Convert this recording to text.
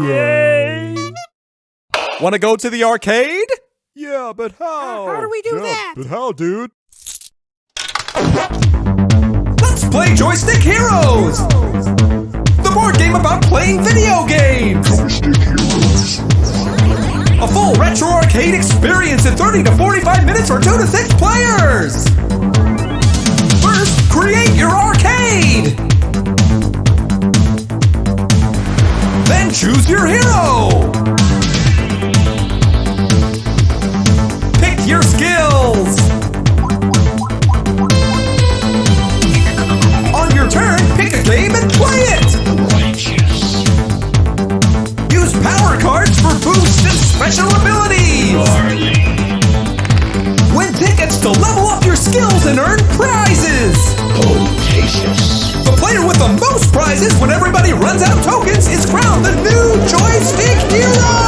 Yay! Want to go to the arcade? Yeah, but how? How do we do that? But how, dude? Let's play Joystick Heroes! The board game about playing video games! Joystick Heroes. A full retro arcade experience in 30 to 45 minutes for 2 to 6 players! First, create your arcade! Then choose your hero! Pick your skills! On your turn, pick a game and play it! Righteous. Use power cards for boosts and special abilities! Barley. Win tickets to level up your skills and earn prizes! Bodacious. The player with the most prizes when everybody runs out of tokens is crowned the new Joystick Hero!